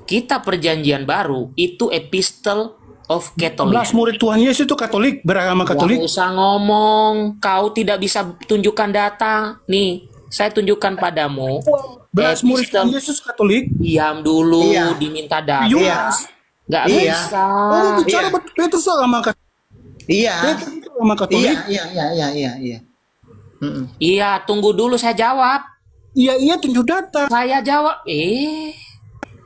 Kita perjanjian baru itu epistle of Catholic. 11 murid Tuhan Yesus itu Katolik, beragama Katolik. Gak usah ngomong, kau tidak bisa tunjukkan data. Nih, saya tunjukkan padamu. 11 murid Tuhan Yesus Katolik. Diam dulu, Iya. diminta data. Iya. Gak Iya. bisa. Oh, bicara Petrus agama Katolik. Iya. Petrus itu agama Katolik. Iya. Mm-mm. Iya, tunggu dulu saya jawab. Iya, tunjuk data. Saya jawab.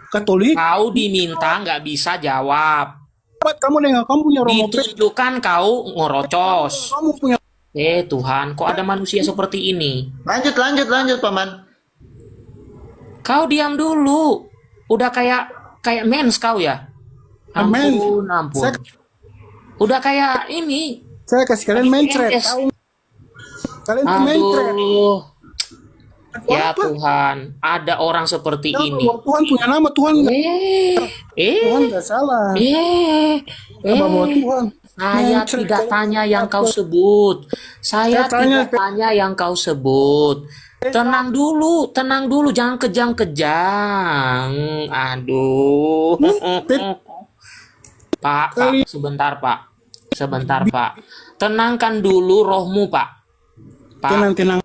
Katolik. Kau diminta nggak bisa jawab. Kamu nengok, kamu punya Romo Petrus. Ditunjukkan kau ngorocos. Kamu punya Tuhan, kok ada manusia seperti ini? Lanjut, Paman. Kau diam dulu. Udah kayak mens kau ya? Ampun. Saya- Udah kayak ini. Saya kasih kalian mencret. Yes. Tahu? Kalian tuh mencret. Aduh. Ya Apa? Tuhan, ada orang seperti ini. Tuhan punya nama, Tuhan Tuhan nggak salah. Bawa Tuhan. Saya Mencret. tidak tanya yang kau sebut. Saya tidak tanya yang kau sebut. Tenang dulu, jangan kejang-kejang. Aduh. Pak, sebentar Pak. Tenangkan dulu rohmu Pak. Tenang.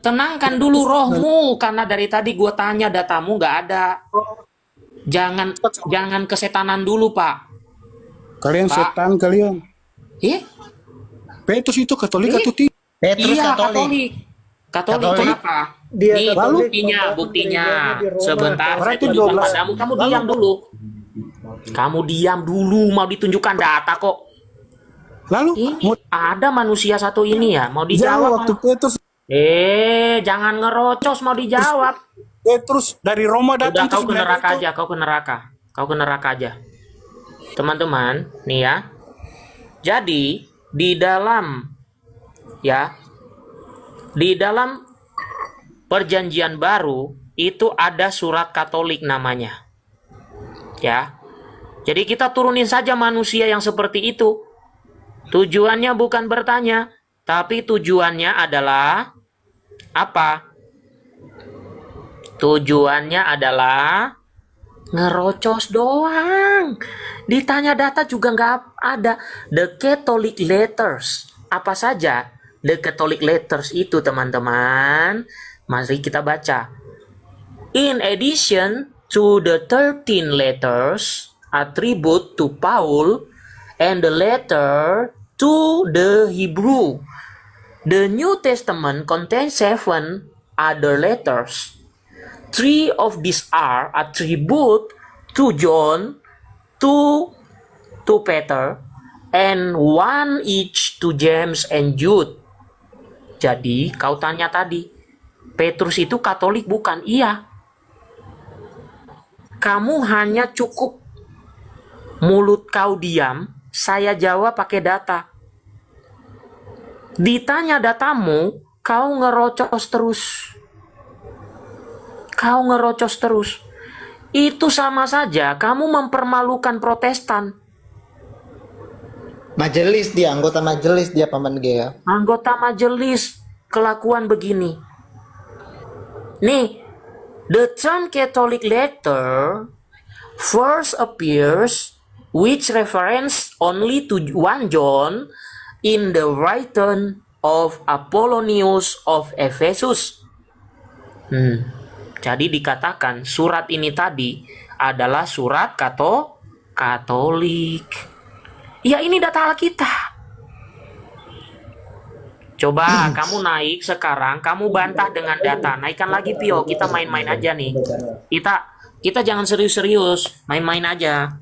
Tenangkan dulu rohmu, karena dari tadi gue tanya datamu nggak ada. Jangan kesetanan dulu Pak. Kalian Pak. setan kalian. Petrus itu Katolik atau tidak? Petrus Iya, Katolik. Katolik. Kenapa? Dia Nih, Katolik, buktinya. di Roma. Sebentar, saya Berarti tunjukkan 12. padamu. Kamu diam dulu. Mau ditunjukkan data kok. Lalu Ini ada manusia satu ini ya, mau jawab dijawab. waktu Petrus Jangan ngerocos, mau dijawab. dari Roma Udah, datang kau ke neraka aja. Teman-teman, nih ya. Jadi, di dalam perjanjian baru itu ada surat Katolik namanya. Ya. Jadi kita turunin saja manusia yang seperti itu. Tujuannya bukan bertanya, tapi tujuannya adalah apa? Tujuannya adalah ngerocos doang. Ditanya data juga nggak ada. The Catholic Letters. Apa saja The Catholic Letters itu, teman-teman? Mari kita baca. In addition to the 13 letters attribute to Paul and the letter to the Hebrew, the New Testament contains 7 other letters. 3 of these are attribute to John, 2 to Peter, and 1 each to James and Jude. Jadi kau tanya tadi, Petrus itu Katolik bukan? Iya. Kamu hanya cukup mulut kau diam, saya jawab pakai data. Ditanya datamu, kau ngerocos terus. Itu sama saja kamu mempermalukan Protestan. Majelis dia, anggota majelis dia, Paman Gea. Anggota majelis kelakuan begini. Nih, the term Catholic letter first appears which reference only to 1 John in the writing of Apollonius of Ephesus. Jadi dikatakan surat ini tadi adalah surat Katolik. Ya, ini data Alkitab. Coba kamu naik sekarang, kamu bantah dengan data. Naikkan lagi Pio, kita main-main aja nih. Kita jangan serius-serius, main-main aja.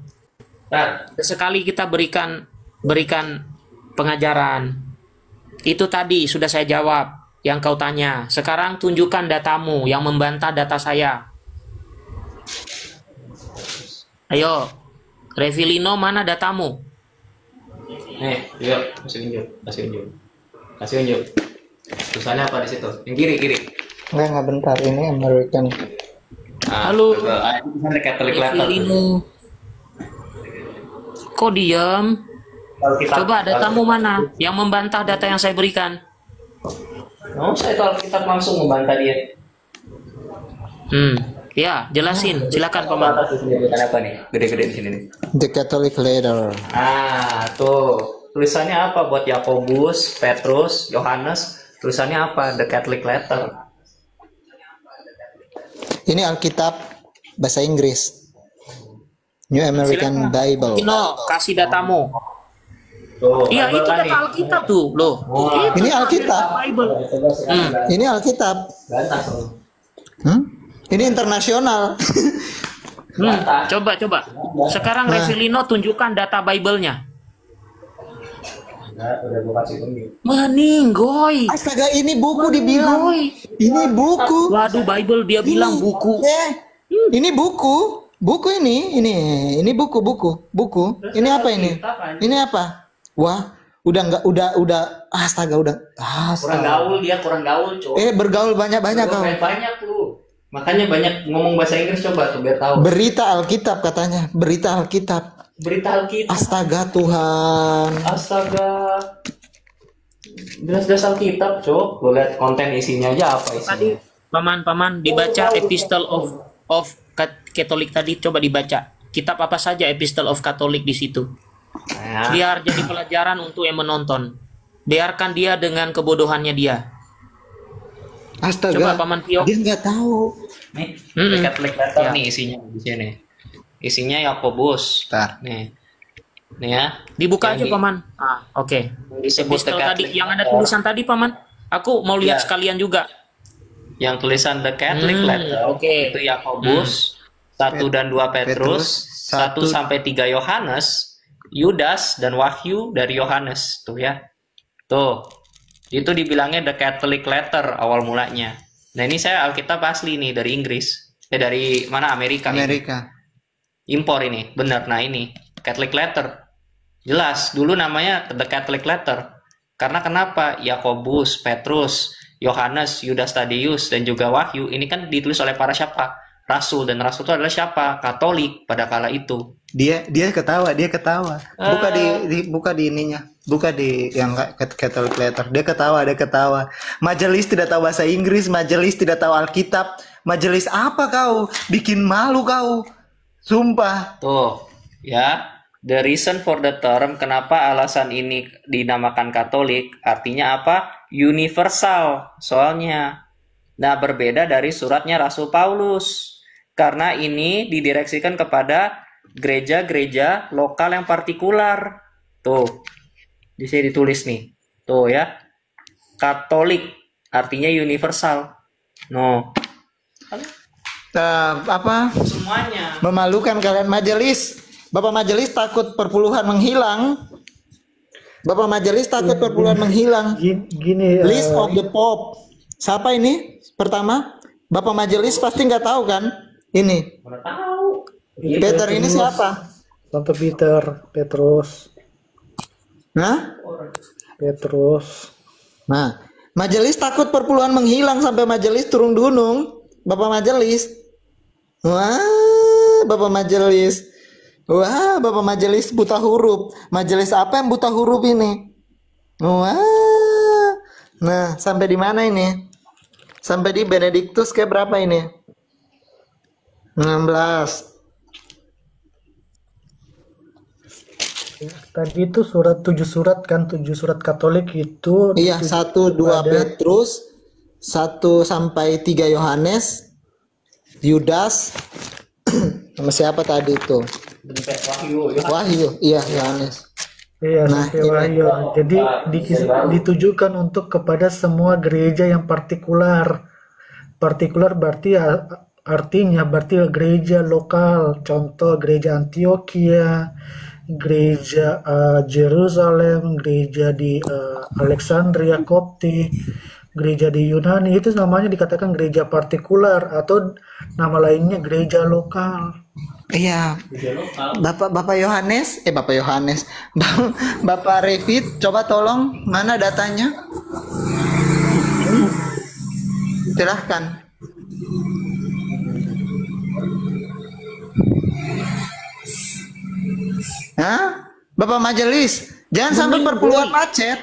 Nah, sekali kita berikan pengajaran. Itu tadi sudah saya jawab yang kau tanya. Sekarang tunjukkan datamu yang membantah data saya. Ayo, Revilino, mana datamu? Yuk, kasih unjuk. Tulisannya apa di situ? Yang kiri. Enggak, bentar. Ini American. Halo. Tulisannya Catholic letter. Revilino. Kok diam? Coba datamu mana yang membantah data yang saya berikan? Saya tahu kita langsung membantah dia. Ya, jelasin. Silakan paman. Atas disebutkan apa nih? Gede-gede di sini nih. The Catholic letter. Tuh. Tulisannya apa buat Yakobus, Petrus, Yohanes? Tulisannya apa? The Catholic letter. Ini Alkitab bahasa Inggris. New American Silakan. Bible. No, kasih datamu. Tuh, Iya, Bible itu kan data nih. Alkitab tuh, loh. Itu Ini data Alkitab. Bible. Ini Alkitab. Bantah soalnya. Ini internasional. Coba. Sekarang Revilino tunjukkan data Bible-nya. Udah gua kasih tunjuk. Meninggoy. Astaga, ini buku dibilang. Ini buku. Waduh, Bible dia bilang buku. Ini buku. Buku ini buku. Ini apa ini? Ini apa? Wah, udah. Astaga, udah. Kurang gaul dia, kurang gaul, Cok. Bergaul banyak-banyak kau. Banyak lu. Makanya banyak ngomong bahasa Inggris coba tuh biar tahu. Berita Alkitab katanya. Berita Alkitab. Berita Alkitab. Astaga Tuhan. Astaga. Jelas-jelas Alkitab, Cok. Lu lihat konten isinya aja apa Tadi isinya. paman dibaca Epistle of Catholic tadi, coba dibaca. Kitab apa saja Epistle of Catholic di situ. Nah, Biar jadi pelajaran untuk yang menonton. Biarkan dia dengan kebodohannya dia. Astaga. Coba Paman Pio. Dia nggak tahu. nih, Mm-mm. Catholic letter Ya. nih isinya di sini. Isinya Yakobus. Bentar. Nih. Nih ya. Dibuka Yang aja paman. Oke. disebut Epistle The tadi Catholic yang ada letter. tulisan tadi paman. Aku mau lihat Ya. sekalian juga. Yang tulisan The Catholic letter oke. itu Yakobus, 1 dan 2 Petrus, 1 sampai 3 Yohanes, Yudas dan Wahyu dari Yohanes tuh ya. Tuh. Itu dibilangnya The Catholic letter awal mulanya. Nah, ini saya Alkitab asli nih dari Inggris. Dari mana? Amerika. Ini. Amerika. Impor ini. Bener. Nah, ini Catholic letter. Jelas, dulu namanya The Catholic letter. Karena kenapa? Yakobus, Petrus, Yohanes, Yudas Tadius, dan juga Wahyu ini kan ditulis oleh para siapa? Rasul, dan rasul itu adalah siapa? Katolik pada kala itu. Dia ketawa. Buka di ininya. Buka di yang Catholic letter. Dia ketawa. Majelis tidak tahu bahasa Inggris, majelis tidak tahu Alkitab. Majelis apa kau? Bikin malu kau. Sumpah. Tuh, ya. The reason for the term, kenapa alasan ini dinamakan Katolik, artinya apa? Universal, soalnya. Nah, berbeda dari suratnya Rasul Paulus. Karena ini didireksikan kepada gereja-gereja lokal yang partikular. Tuh, di sini ditulis nih. Tuh ya. Katolik, artinya universal. No. Apa? Semuanya. Memalukan kalian majelis. Bapak majelis takut perpuluhan menghilang. Bapak majelis takut perpuluhan menghilang. Gini, List of the Pope. Siapa ini? Pertama, Bapak majelis pasti nggak tahu kan? Ini. Mana tahu. Peter ini siapa? Santo Peter, Petrus. Nah, majelis takut perpuluhan menghilang sampai majelis turun gunung. Bapak majelis. Bapak majelis. Bapak majelis buta huruf. Majelis apa yang buta huruf ini? Nah, sampai di mana ini? Sampai di Benediktus ke berapa ini? 16. Tadi itu surat 7 surat kan, 7 surat Katolik itu. Iya, 1-2 Petrus, 1 sampai 3 Yohanes, Yudas, sama siapa tadi itu? Wahyu, iya Yohanes. Iya, Nah, sampai Wahyu. Jadi ditujukan untuk kepada semua gereja yang partikular. Partikular berarti artinya berarti gereja lokal. Contoh gereja Antioquia, gereja Jerusalem, gereja di Alexandria Kopti, gereja di Yunani, itu namanya dikatakan gereja partikular atau nama lainnya gereja lokal. Iya. Bapak Yohanes, Bapak Revit, coba tolong mana datanya? Silahkan. Hah? Bapak majelis, jangan sampai perpuluhan macet.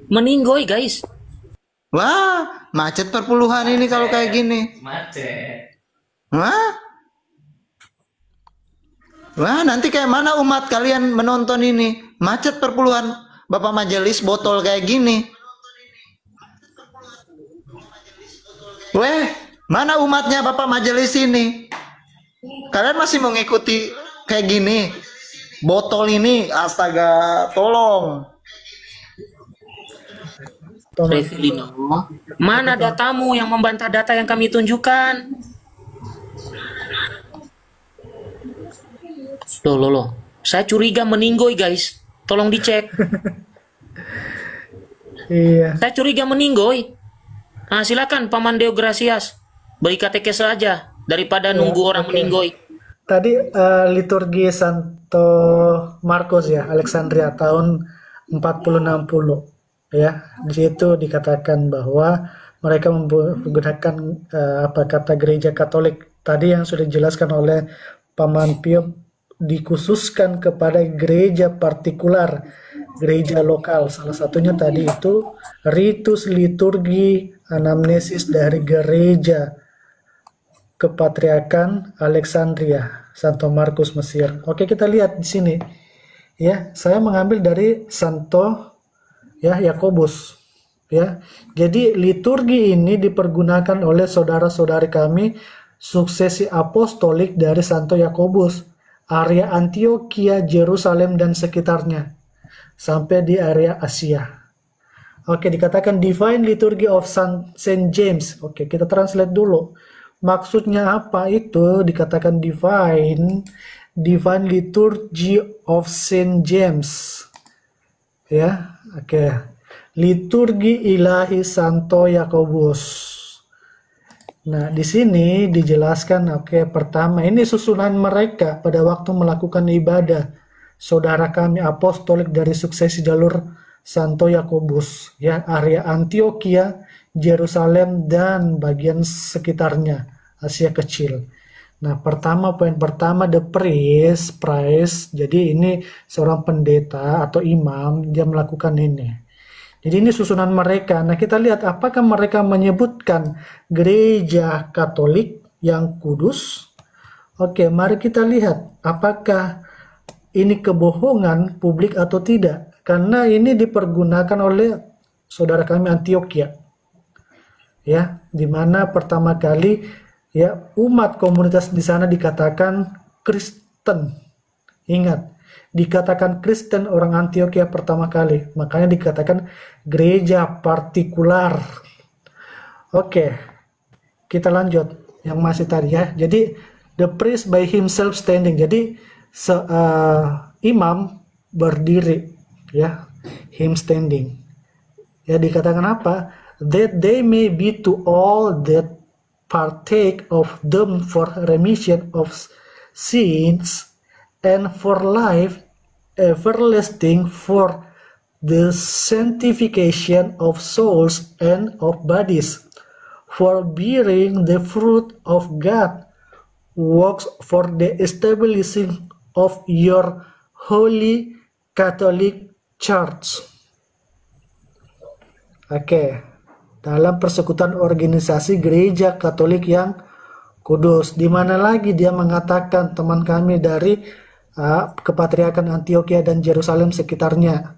Meninggoy guys. Wah, macet perpuluhan ini kalau kayak gini. Macet. Hah? Wah, nanti kayak mana umat kalian menonton ini? Macet perpuluhan Bapak Majelis botol kayak gini. Weh, mana umatnya Bapak Majelis ini? Kalian masih mau ngikuti kayak gini? Botol ini, astaga, tolong. Revilino, mana datamu yang membantah data yang kami tunjukkan? Loh. Saya curiga meninggoy, guys. Tolong dicek. Iya. Saya curiga meninggoy. Nah, silakan Paman Deo Gracias. Beri katekes saja daripada nunggu orang meninggoy. Tadi liturgi Santo Markus ya, Alexandria tahun 4060 ya. Di situ dikatakan bahwa mereka menggunakan kata gereja Katolik tadi yang sudah dijelaskan oleh Paman Pio, dikhususkan kepada gereja partikular, gereja lokal. Salah satunya tadi itu ritus liturgi anamnesis dari gereja Kepatriarkan Alexandria, Santo Markus Mesir. Oke, kita lihat di sini. Ya, saya mengambil dari Santo Yakobus. Ya. Jadi liturgi ini dipergunakan oleh saudara-saudari kami suksesi apostolik dari Santo Yakobus, area Antioquia, Yerusalem dan sekitarnya, sampai di area Asia. Oke, dikatakan Divine Liturgy of Saint James. Oke, kita translate dulu. Maksudnya apa itu? Dikatakan Divine Liturgy of Saint James. Ya, oke. Liturgi ilahi Santo Yakobus. Nah, di sini dijelaskan, pertama, ini susunan mereka pada waktu melakukan ibadah. Saudara kami apostolik dari suksesi jalur Santo Yakobus, ya, area Antioquia, Yerusalem dan bagian sekitarnya, Asia Kecil. Nah, poin pertama, the priest. Jadi ini seorang pendeta atau imam, dia melakukan ini. Jadi ini susunan mereka. Nah, kita lihat apakah mereka menyebutkan gereja Katolik yang kudus. Oke, mari kita lihat apakah ini kebohongan publik atau tidak. Karena ini dipergunakan oleh saudara kami Antioquia. Ya, di mana pertama kali ya umat komunitas di sana dikatakan Kristen. Ingat, dikatakan Kristen orang Antioquia pertama kali, makanya dikatakan gereja partikular. Oke, kita lanjut yang masih tadi ya. Jadi the priest by himself standing. Jadi imam berdiri, ya, him standing. Ya, dikatakan apa? That they may be to all that partake of them for remission of sins and for life everlasting, for the sanctification of souls and of bodies, for bearing the fruit of God, works for the establishing of your holy Catholic Church. Oke, dalam persekutuan organisasi gereja Katolik yang kudus. Di mana lagi dia mengatakan teman kami dari Kepatriarkan Antioquia dan Yerusalem sekitarnya.